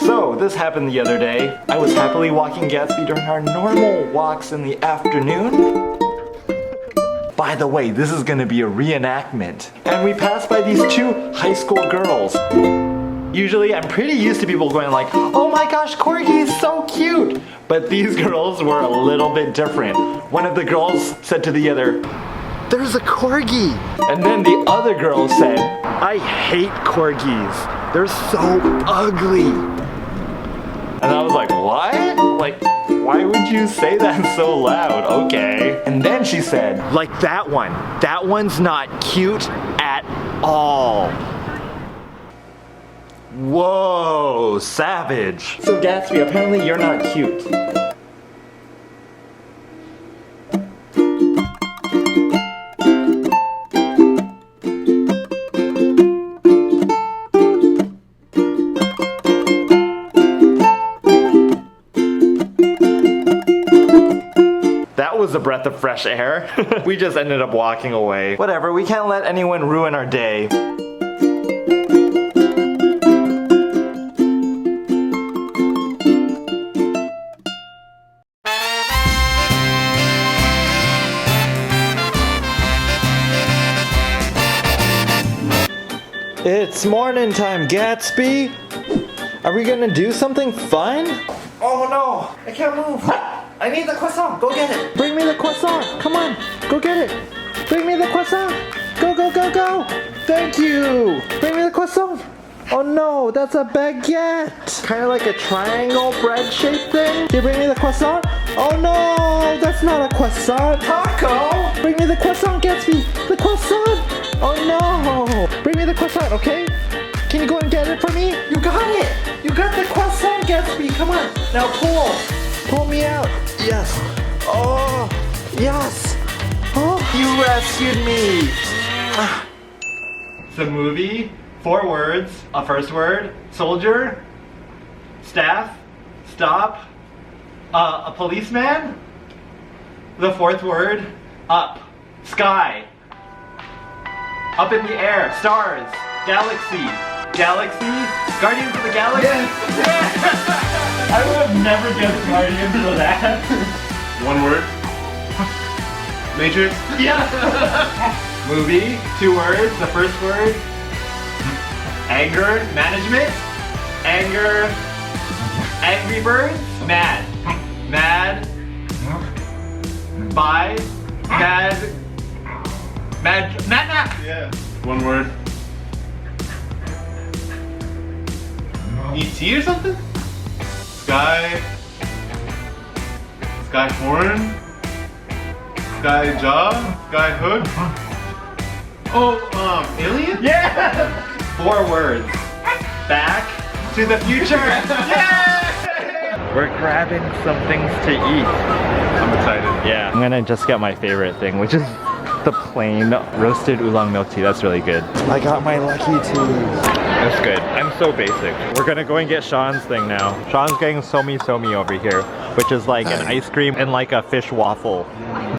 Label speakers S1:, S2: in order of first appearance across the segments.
S1: So this happened the other day. I was happily walking Gatsby during our normal walks in the afternoon. By the way, this is gonna be a reenactment. And we passed by these two high school girls. Usually I'm pretty used to people going like, oh my gosh, Corgi is so cute. But these girls were a little bit different. One of the girls said to the other, there's a Corgi. And then the other girl said, I hate Corgis. They're so ugly. And I was like, what? Like, why would you say that so loud? Okay. And then she said, like that one. That one's not cute at all. Whoa, savage. So Gatsby, apparently you're not cute. That was a breath of fresh air. We just ended up walking away. Whatever, we can't let anyone ruin our day. It's morning time, Gatsby. Are we gonna do something fun? Oh no, I can't move. I need the croissant, go get it. Bring me the croissant, come on, go get it. Bring me the croissant, go, go, go, go. Thank you. Bring me the croissant. Oh no, that's a baguette. Kind of like a triangle bread shaped thing. Can you bring me the croissant? Oh no, that's not a croissant. Taco. Bring me the croissant, Gatsby, the croissant. Oh no! Bring me the croissant, okay? Can you go and get it for me? You got it! You got the croissant, Gatsby! Come on! Now pull! Pull me out! Yes! Oh! Yes! Oh! You rescued me! It's a movie, 4 words, a first word, soldier, staff, stop, a policeman, the 4th word, up, sky. Up in the air, stars, galaxy, Guardians of the Galaxy. Yes. Yeah. I would have never guessed Guardians of that.
S2: 1 word. Matrix.
S1: Yeah. Movie, 2 words. The first word, anger management, Angry Birds, mad, by, mad.
S2: Yeah. 1 word. E.T. or something? Sky horn? Sky jaw? Sky hook? Oh, alien?
S1: Yeah! 4 words. Back to the future. Yeah! We're grabbing some things to eat.
S2: I'm excited.
S1: Yeah. I'm gonna just get my favorite thing, which is the plain roasted oolong milk tea. That's really good. I got my lucky tea. That's good. I'm so basic. We're gonna go and get Sean's thing now. Sean's getting Somi Somi over here, which is like an ice cream and like a fish waffle.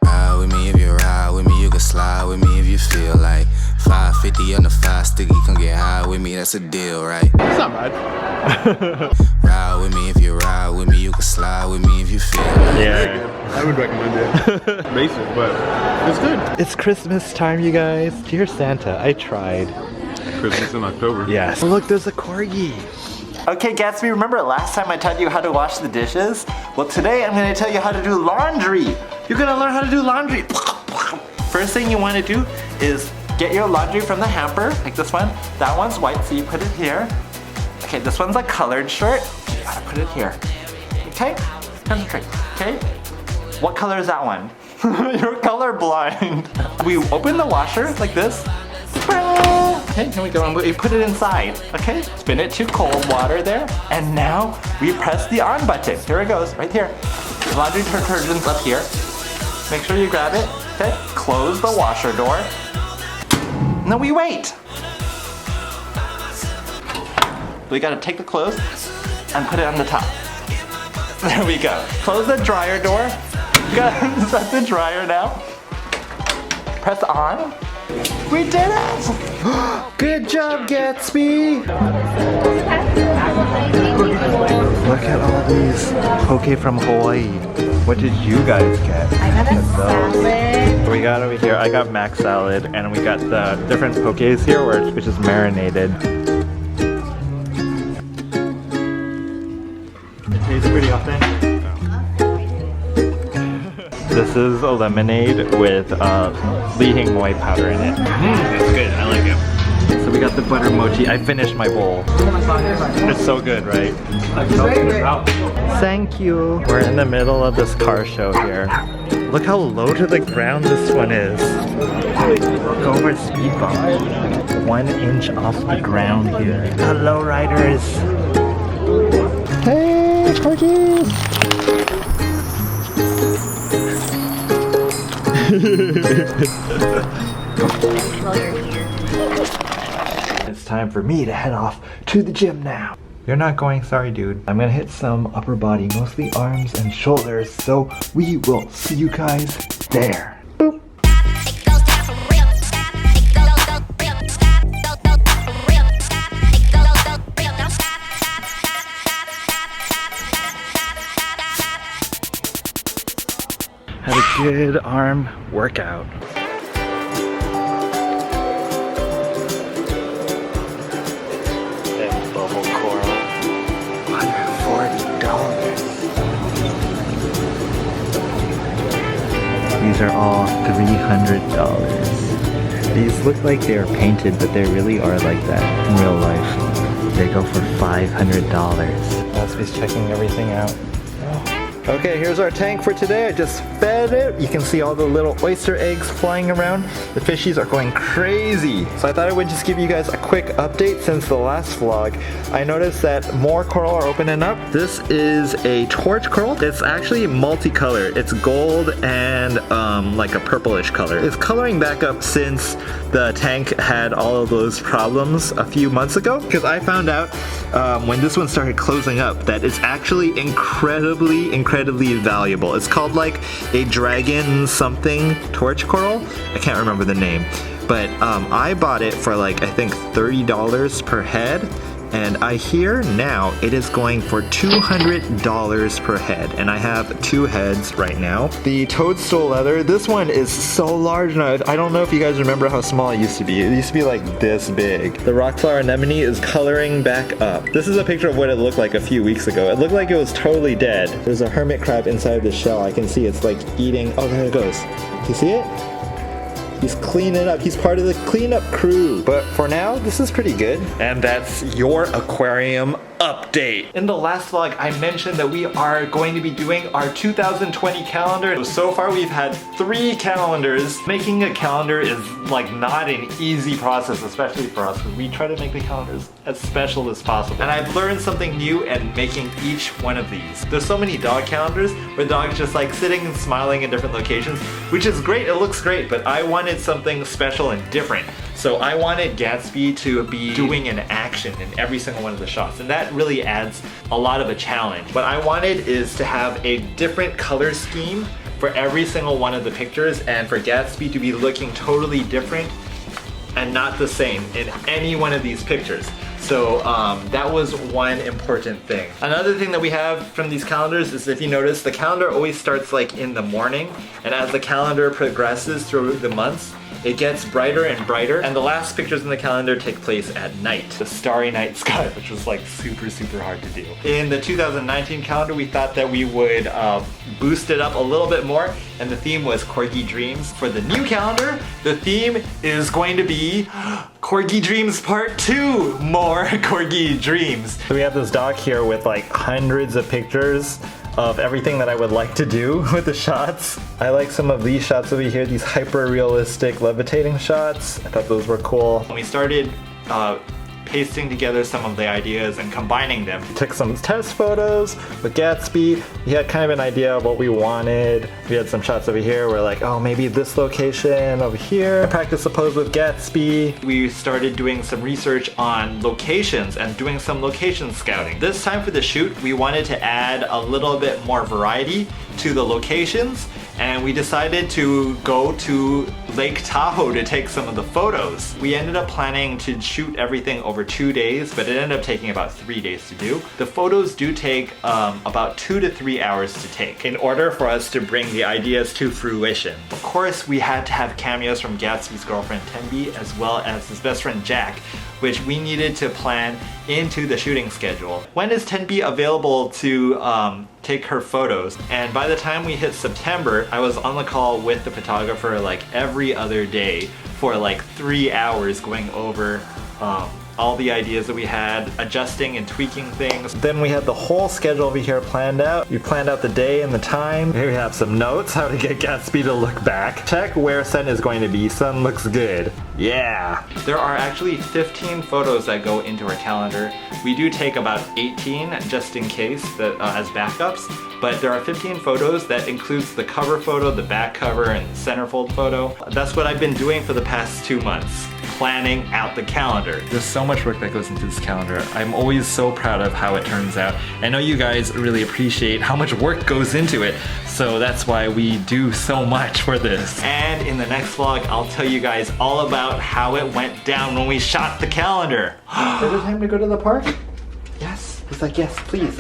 S3: Ride with me if you ride with me, you can slide with me if you feel like 550 on the 5 sticky, come get high with me, that's a deal, right?
S2: It's not bad.
S3: Ride with me if you ride with me, you can slide with me if you feel like.
S1: Yeah.
S2: I would recommend it. Basic, but it's good.
S1: It's Christmas time, you guys. Dear Santa, I tried.
S2: Christmas in October.
S1: Yes. Oh, look, there's a Corgi. Okay, Gatsby, remember last time I taught you how to wash the dishes? Well, today I'm going to tell you how to do laundry. You're going to learn how to do laundry. First thing you want to do is get your laundry from the hamper, like this one. That one's white, so you put it here. Okay, this one's a colored shirt. You gotta put it here. Okay? Concentrate. Okay? What color is that one? You're colorblind. We open the washer like this. Okay, here we go. And we put it inside. Okay? Spin it to cold water there. And now we press the on button. Here it goes, right here. Laundry detergent's up here. Make sure you grab it. Okay? Close the washer door. Now we wait. We gotta take the clothes and put it on the top. There we go. Close the dryer door. You gotta set the dryer now. Press on. We did it! Good job, Gatsby! Look at all these poke from Hawaii. What did you guys get?
S4: I got a salad.
S1: We got over here, I got mac salad, and we got the different pokes here, which is marinated. It tastes pretty authentic. This is a lemonade with Hing powder in it. It's good, I like it. So we got the butter mochi. I finished my bowl. It's so good, right? Thank you. We're in the middle of this car show here. Look how low to the ground this one is. Look over speed bump. 1 inch off the ground here. Hello, riders. Hey, Corgis. It's time for me to head off to the gym now. You're not going? Sorry, dude. I'm gonna hit some upper body, mostly arms and shoulders, so we will see you guys there. Boop. Had a good arm workout. And bubble coral, $140. These are all $300. These look like they are painted, but they really are like that in real life. They go for $500. Leslie's checking everything out. Okay, here's our tank for today. I just fed it. You can see all the little oyster eggs flying around. The fishies are going crazy. So I thought I would just give you guys a quick update since the last vlog. I noticed that more coral are opening up. This is a torch coral. It's actually multicolored. It's gold and like a purplish color. It's coloring back up since the tank had all of those problems a few months ago. Because I found out when this one started closing up that it's actually incredibly valuable. It's called like a dragon something torch coral. I can't remember the name, but I bought it for like I think $30 per head, and I hear now it is going for $200 per head, and I have 2 heads right now. The toadstool leather, this one is so large now. I don't know if you guys remember how small it used to be. It used to be like this big. The rock flower anemone is coloring back up. This is a picture of what it looked like a few weeks ago. It looked like it was totally dead. There's a hermit crab inside the shell. I can see it's like eating. Oh, there it goes. Do you see it? He's cleaning up. He's part of the cleanup crew. But for now, this is pretty good. And that's your aquarium update. In the last vlog, I mentioned that we are going to be doing our 2020 calendar. So far, we've had 3 calendars. Making a calendar is like not an easy process, especially for us, because we try to make the calendars as special as possible. And I've learned something new in making each one of these. There's so many dog calendars where dogs just like sitting and smiling in different locations, which is great. It looks great, but I wanted something special and different. So I wanted Gatsby to be doing an action in every single one of the shots, and that really adds a lot of a challenge. What I wanted is to have a different color scheme for every single one of the pictures, and for Gatsby to be looking totally different and not the same in any one of these pictures. So that was one important thing. Another thing that we have from these calendars is, if you notice, the calendar always starts like in the morning, and as the calendar progresses through the months, it gets brighter and brighter, and the last pictures in the calendar take place at night. The starry night sky, which was like super hard to do. In the 2019 calendar, we thought that we would boost it up a little bit more, and the theme was Corgi Dreams. For the new calendar, the theme is going to be Corgi Dreams Part 2, more Corgi Dreams. So we have this doc here with like hundreds of pictures of everything that I would like to do with the shots. I like some of these shots over here, these hyper-realistic levitating shots. I thought those were cool. When we started pasting together some of the ideas and combining them. We took some test photos with Gatsby. He had kind of an idea of what we wanted. We had some shots over here where like, oh, maybe this location over here. I practiced the pose with Gatsby. We started doing some research on locations and doing some location scouting. This time for the shoot, we wanted to add a little bit more variety to the locations and we decided to go to Lake Tahoe to take some of the photos. We ended up planning to shoot everything over 2 days, but it ended up taking about 3 days to do. The photos do take about 2 to 3 hours to take in order for us to bring the ideas to fruition. Of course, we had to have cameos from Gatsby's girlfriend Tenby as well as his best friend Jack, which we needed to plan into the shooting schedule. When is Tenby available to take her photos? And by the time we hit September, I was on the call with the photographer like every other day for like 3 hours going over all the ideas that we had, adjusting and tweaking things. Then we had the whole schedule over here planned out. We planned out the day and the time. Here we have some notes, how to get Gatsby to look back. Check where sun is going to be. Sun looks good. Yeah. There are actually 15 photos that go into our calendar. We do take about 18 just in case that as backups, but there are 15 photos that includes the cover photo, the back cover, and the centerfold photo. That's what I've been doing for the past 2 months. Planning out the calendar. There's so much work that goes into this calendar. I'm always so proud of how it turns out. I know you guys really appreciate how much work goes into it, so that's why we do so much for this. And in the next vlog, I'll tell you guys all about how it went down when we shot the calendar. Is it time to go to the park? Yes. He's like, yes, please.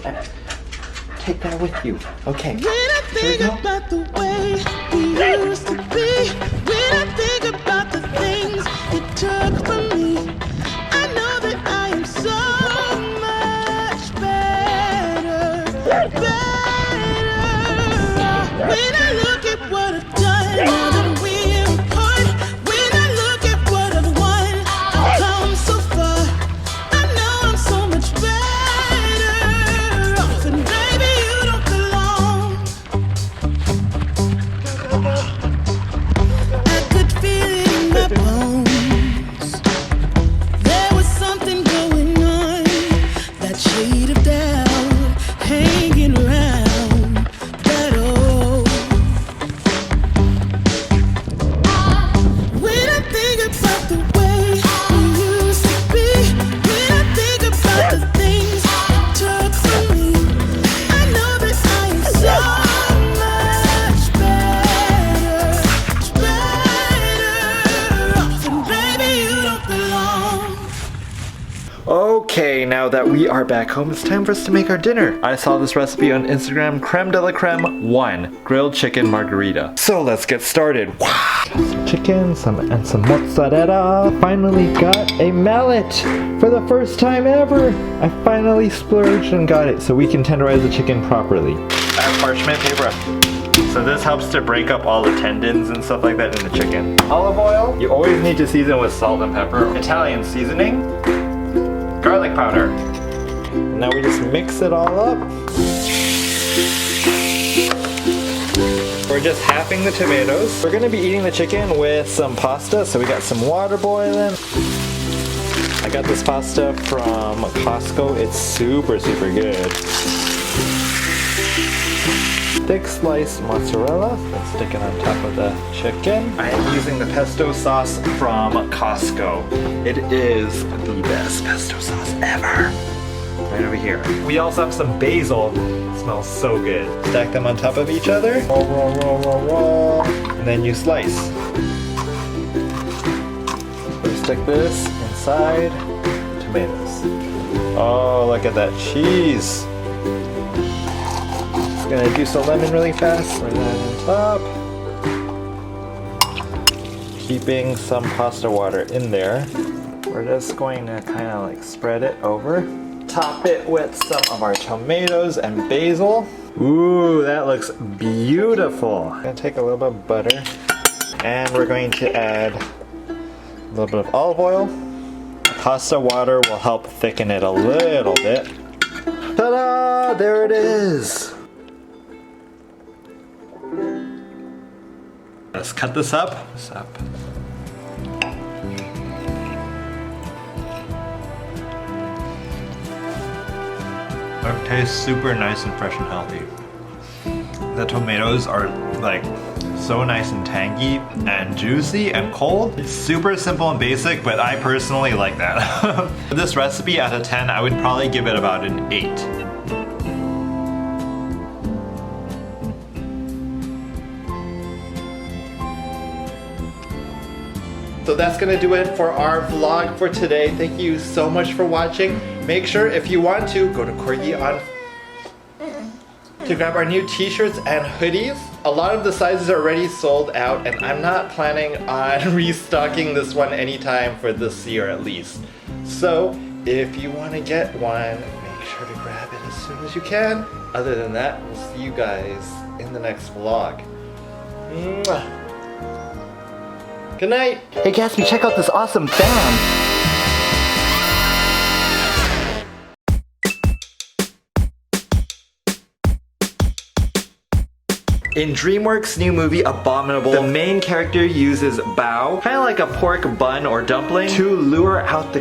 S1: Take that with you. Okay.
S5: When I think about the way we used to be, when I think about the things it took from me, I know that I am so much better, better. When I look at what I've done, now that we're apart, when I look at what I've won, I've come so far, I know I'm so much better off, and baby, you don't belong. I could feel it in my bones. There was something going on, that shade of doubt hanging around that old. When I think about the way we used to be, when I think about the things it took from me, I know that I am so much better, better off, and baby, you don't belong.
S1: Okay, now that we are back home, it's time for us to make our dinner. I saw this recipe on Instagram, creme de la creme 1, grilled chicken margarita. So let's get started. Wow. Some chicken, some mozzarella. Finally got a mallet for the first time ever. I finally splurged and got it so we can tenderize the chicken properly. I have parchment paper. So this helps to break up all the tendons and stuff like that in the chicken. Olive oil. You always need to season with salt and pepper. Italian seasoning. Garlic powder. Now we just mix it all up. We're just halving the tomatoes. We're gonna be eating the chicken with some pasta, so we got some water boiling. I got this pasta from Costco. It's super, super good. Thick sliced mozzarella. Let's stick it on top of the chicken. I am using the pesto sauce from Costco. It is the best pesto sauce ever. Right over here. We also have some basil. It smells so good. Stack them on top of each other. Roll, roll, roll, roll, roll. And then you slice. So stick this inside tomatoes. Oh, look at that cheese. Gonna juice the lemon really fast. Pour that on top. Keeping some pasta water in there. We're just going to kind of like spread it over. Top it with some of our tomatoes and basil. Ooh, that looks beautiful. I'm gonna take a little bit of butter and we're going to add a little bit of olive oil. Pasta water will help thicken it a little bit. Ta-da! There it is. Let's cut this up. It tastes super nice and fresh and healthy. The tomatoes are like so nice and tangy and juicy and cold. It's super simple and basic, but I personally like that. This recipe out of 10, I would probably give it about an 8. So that's gonna do it for our vlog for today. Thank you so much for watching. Make sure if you want to, go to Corgi on to grab our new t-shirts and hoodies. A lot of the sizes are already sold out and I'm not planning on restocking this one anytime for this year at least. So if you want to get one, make sure to grab it as soon as you can. Other than that, we'll see you guys in the next vlog. Mwah. Good night. Hey Gatsby, check out this awesome fan. In DreamWorks' new movie Abominable, the main character uses bao, kind of like a pork bun or dumpling, to lure out the